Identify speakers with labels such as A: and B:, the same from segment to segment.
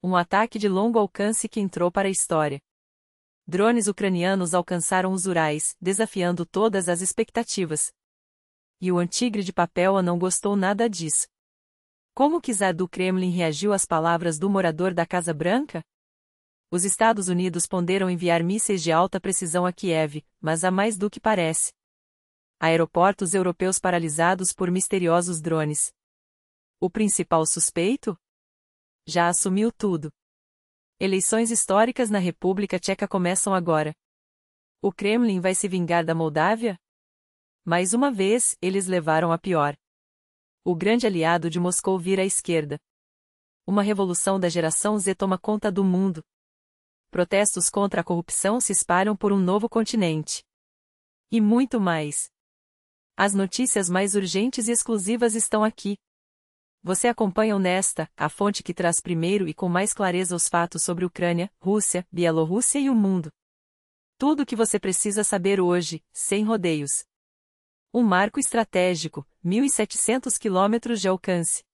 A: Um ataque de longo alcance que entrou para a história. Drones ucranianos alcançaram os Urais, desafiando todas as expectativas. E o tigre de papel não gostou nada disso. Como que Czar do Kremlin reagiu às palavras do morador da Casa Branca? Os Estados Unidos ponderam enviar mísseis de alta precisão a Kiev, mas há mais do que parece. Aeroportos europeus paralisados por misteriosos drones. O principal suspeito? Já assumiu tudo. Eleições históricas na República Tcheca começam agora. O Kremlin vai se vingar da Moldávia? Mais uma vez, eles levaram a pior. O grande aliado de Moscou vira à esquerda. Uma revolução da geração Z toma conta do mundo. Protestos contra a corrupção se espalham por um novo continente. E muito mais. As notícias mais urgentes e exclusivas estão aqui. Você acompanha o Nesta, a fonte que traz primeiro e com mais clareza os fatos sobre Ucrânia, Rússia, Bielorrússia e o mundo. Tudo o que você precisa saber hoje, sem rodeios. Um marco estratégico, 1.700 quilômetros de alcance.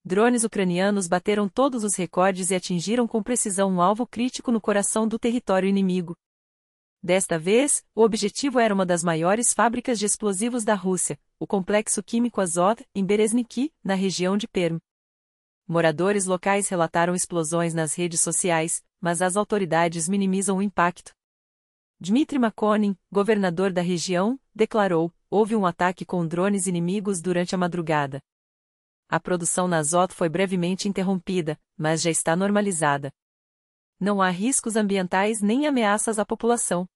A: Drones ucranianos bateram todos os recordes e atingiram com precisão um alvo crítico no coração do território inimigo. Desta vez, o objetivo era uma das maiores fábricas de explosivos da Rússia, o complexo químico Azot, em Bereznyky, na região de Perm. Moradores locais relataram explosões nas redes sociais, mas as autoridades minimizam o impacto. Dmitry Makonin, governador da região, declarou: houve um ataque com drones inimigos durante a madrugada. A produção na Azot foi brevemente interrompida, mas já está normalizada. Não há riscos ambientais nem ameaças à população.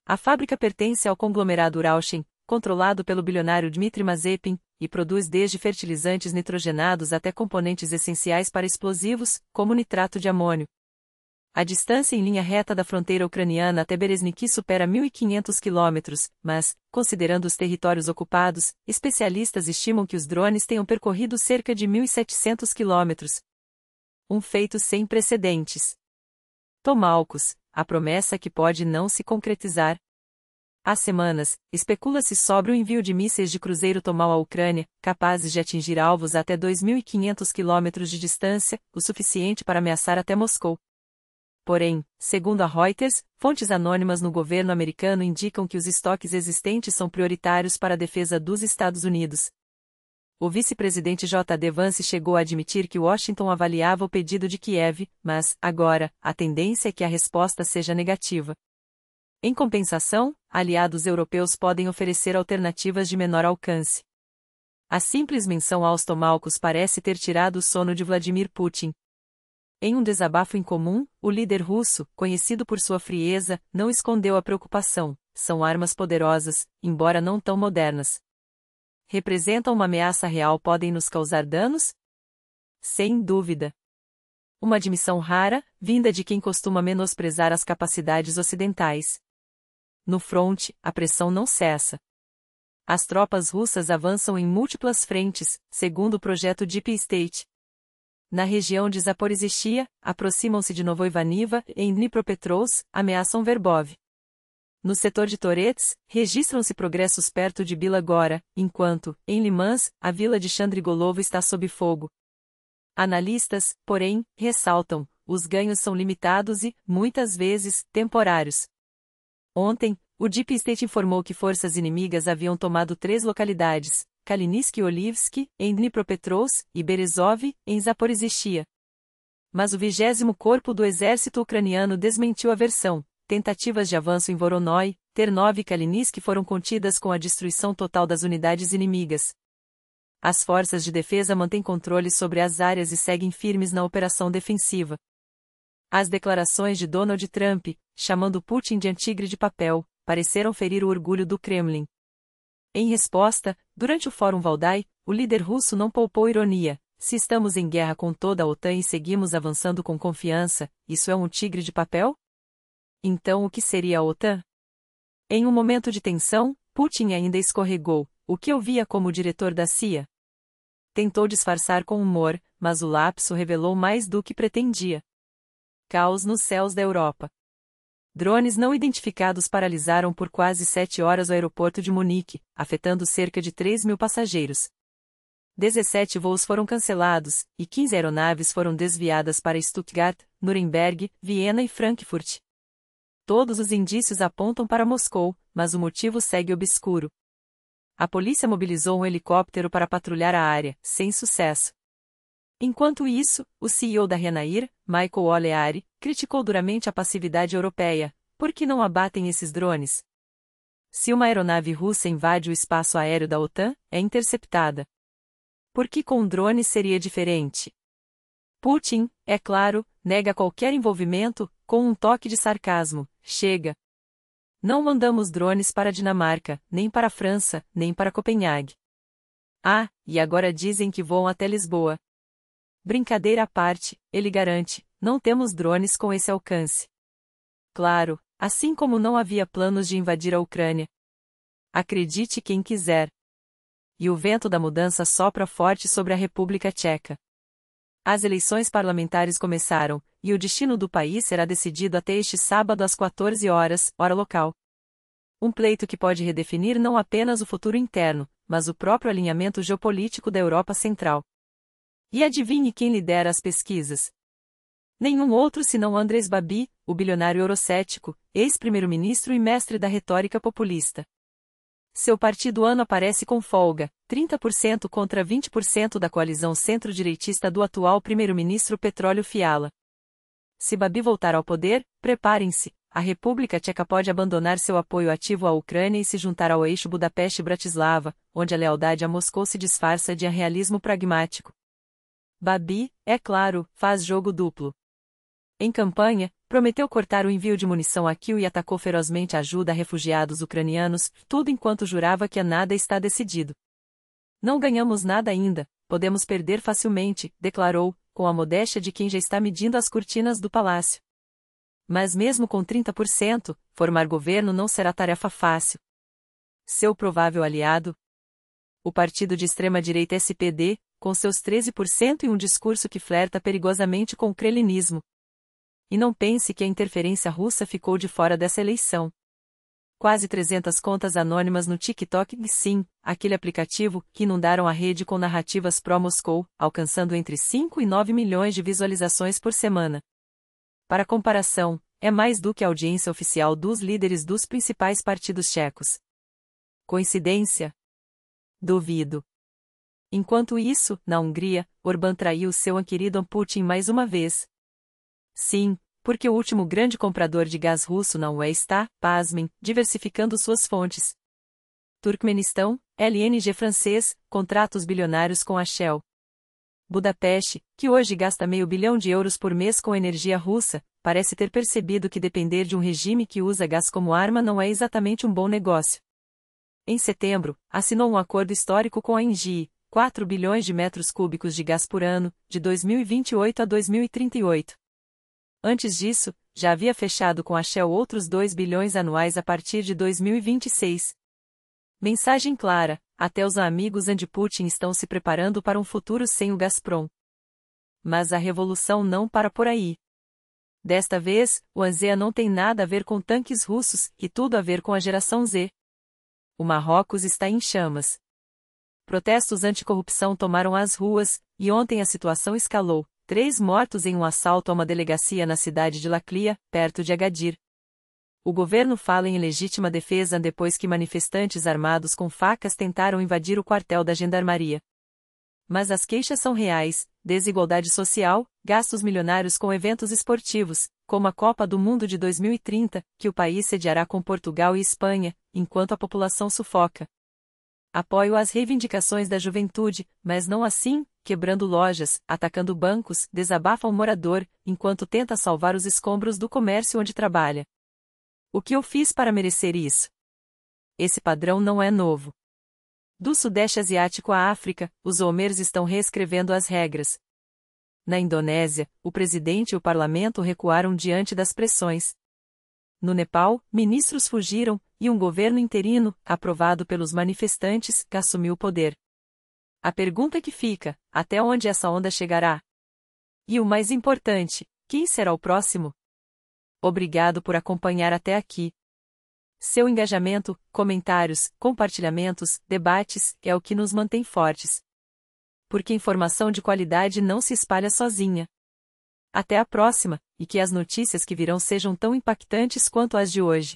A: A fábrica pertence ao conglomerado Uralchem, controlado pelo bilionário Dmitry Mazepin, e produz desde fertilizantes nitrogenados até componentes essenciais para explosivos, como nitrato de amônio. A distância em linha reta da fronteira ucraniana até Bereznyky supera 1.500 quilômetros, mas, considerando os territórios ocupados, especialistas estimam que os drones tenham percorrido cerca de 1.700 quilômetros. Um feito sem precedentes. Tomahawks, a promessa que pode não se concretizar. Há semanas, especula-se sobre o envio de mísseis de cruzeiro Tomahawk à Ucrânia, capazes de atingir alvos a até 2.500 quilômetros de distância, o suficiente para ameaçar até Moscou. Porém, segundo a Reuters, fontes anônimas no governo americano indicam que os estoques existentes são prioritários para a defesa dos Estados Unidos. O vice-presidente J.D. Vance chegou a admitir que Washington avaliava o pedido de Kiev, mas, agora, a tendência é que a resposta seja negativa. Em compensação, aliados europeus podem oferecer alternativas de menor alcance. A simples menção aos Tomahawks parece ter tirado o sono de Vladimir Putin. Em um desabafo incomum, o líder russo, conhecido por sua frieza, não escondeu a preocupação: são armas poderosas, embora não tão modernas. Representam uma ameaça real? Podem nos causar danos? Sem dúvida. Uma admissão rara, vinda de quem costuma menosprezar as capacidades ocidentais. No fronte, a pressão não cessa. As tropas russas avançam em múltiplas frentes, segundo o projeto Deep State. Na região de Zaporizhzhia, aproximam-se de Novoivaniva e em Dnipropetrovsk, ameaçam Verbov. No setor de Torets, registram-se progressos perto de Bilagora, enquanto, em Limansk, a vila de Chandrigolovo está sob fogo. Analistas, porém, ressaltam: os ganhos são limitados e, muitas vezes, temporários. Ontem, o Deep State informou que forças inimigas haviam tomado 3 localidades: Kalinisk e Olivsk, em Dnipropetrovsk, e Berezov, em Zaporizhzhia. Mas o 20º Corpo do Exército Ucraniano desmentiu a versão. Tentativas de avanço em Voronoi, Ternov e Kalinisk foram contidas com a destruição total das unidades inimigas. As forças de defesa mantêm controle sobre as áreas e seguem firmes na operação defensiva. As declarações de Donald Trump, chamando Putin de tigre de papel, pareceram ferir o orgulho do Kremlin. Em resposta, durante o Fórum Valdai, o líder russo não poupou ironia: se estamos em guerra com toda a OTAN e seguimos avançando com confiança, isso é um tigre de papel? Então o que seria a OTAN? Em um momento de tensão, Putin ainda escorregou: o que eu via como diretor da CIA. Tentou disfarçar com humor, mas o lapso revelou mais do que pretendia. Caos nos céus da Europa. Drones não identificados paralisaram por quase 7 horas o aeroporto de Munique, afetando cerca de 3.000 passageiros. 17 voos foram cancelados, e 15 aeronaves foram desviadas para Stuttgart, Nuremberg, Viena e Frankfurt. Todos os indícios apontam para Moscou, mas o motivo segue obscuro. A polícia mobilizou um helicóptero para patrulhar a área, sem sucesso. Enquanto isso, o CEO da Ryanair, Michael O'Leary, criticou duramente a passividade europeia. Por que não abatem esses drones? Se uma aeronave russa invade o espaço aéreo da OTAN, é interceptada. Por que com drones seria diferente? Putin, é claro, nega qualquer envolvimento, com um toque de sarcasmo. Chega. Não mandamos drones para a Dinamarca, nem para a França, nem para Copenhague. Ah, e agora dizem que voam até Lisboa. Brincadeira à parte, ele garante, não temos drones com esse alcance. Claro, assim como não havia planos de invadir a Ucrânia. Acredite quem quiser. E o vento da mudança sopra forte sobre a República Tcheca. As eleições parlamentares começaram, e o destino do país será decidido até este sábado às 14 horas, hora local. Um pleito que pode redefinir não apenas o futuro interno, mas o próprio alinhamento geopolítico da Europa Central. E adivinhe quem lidera as pesquisas? Nenhum outro senão Andrés Babis, o bilionário eurocético, ex-primeiro-ministro e mestre da retórica populista. Seu partido ANO aparece com folga, 30% contra 20% da coalizão centro-direitista do atual primeiro-ministro Petróleo Fiala. Se Babis voltar ao poder, preparem-se, a República Tcheca pode abandonar seu apoio ativo à Ucrânia e se juntar ao eixo Budapeste-Bratislava, onde a lealdade a Moscou se disfarça de realismo pragmático. Babis, é claro, faz jogo duplo. Em campanha, prometeu cortar o envio de munição a Kyiv e atacou ferozmente a ajuda a refugiados ucranianos, tudo enquanto jurava que nada está decidido. Não ganhamos nada ainda, podemos perder facilmente, declarou, com a modéstia de quem já está medindo as cortinas do palácio. Mas mesmo com 30%, formar governo não será tarefa fácil. Seu provável aliado? O partido de extrema-direita SPD, com seus 13% e um discurso que flerta perigosamente com o kremlinismo. E não pense que a interferência russa ficou de fora dessa eleição. Quase 300 contas anônimas no TikTok e sim, aquele aplicativo que inundaram a rede com narrativas pró-Moscou, alcançando entre 5 e 9 milhões de visualizações por semana. Para comparação, é mais do que a audiência oficial dos líderes dos principais partidos tchecos. Coincidência? Duvido. Enquanto isso, na Hungria, Orbán traiu seu querido Putin mais uma vez. Sim, porque o último grande comprador de gás russo na UE está, pasmem, diversificando suas fontes. Turkmenistão, LNG francês, contratos bilionários com a Shell. Budapeste, que hoje gasta €500 milhão por mês com energia russa, parece ter percebido que depender de um regime que usa gás como arma não é exatamente um bom negócio. Em setembro, assinou um acordo histórico com a Engie, 4 bilhões de metros cúbicos de gás por ano, de 2028 a 2038. Antes disso, já havia fechado com a Shell outros 2 bilhões anuais a partir de 2026. Mensagem clara, até os amigos anti-Putin estão se preparando para um futuro sem o Gazprom. Mas a revolução não para por aí. Desta vez, o ANZEA não tem nada a ver com tanques russos, e tudo a ver com a geração Z. O Marrocos está em chamas. Protestos anticorrupção tomaram as ruas, e ontem a situação escalou. 3 mortos em um assalto a uma delegacia na cidade de Laclia, perto de Agadir. O governo fala em legítima defesa depois que manifestantes armados com facas tentaram invadir o quartel da gendarmeria. Mas as queixas são reais: desigualdade social, gastos milionários com eventos esportivos, como a Copa do Mundo de 2030, que o país sediará com Portugal e Espanha, enquanto a população sufoca. Apoio às reivindicações da juventude, mas não assim, quebrando lojas, atacando bancos, desabafa um morador, enquanto tenta salvar os escombros do comércio onde trabalha. O que eu fiz para merecer isso? Esse padrão não é novo. Do Sudeste Asiático à África, os homers estão reescrevendo as regras. Na Indonésia, o presidente e o parlamento recuaram diante das pressões. No Nepal, ministros fugiram, e um governo interino, aprovado pelos manifestantes, assumiu o poder. A pergunta que fica: até onde essa onda chegará? E o mais importante, quem será o próximo? Obrigado por acompanhar até aqui. Seu engajamento, comentários, compartilhamentos, debates, é o que nos mantém fortes. porque informação de qualidade não se espalha sozinha. Até a próxima, e que as notícias que virão sejam tão impactantes quanto as de hoje.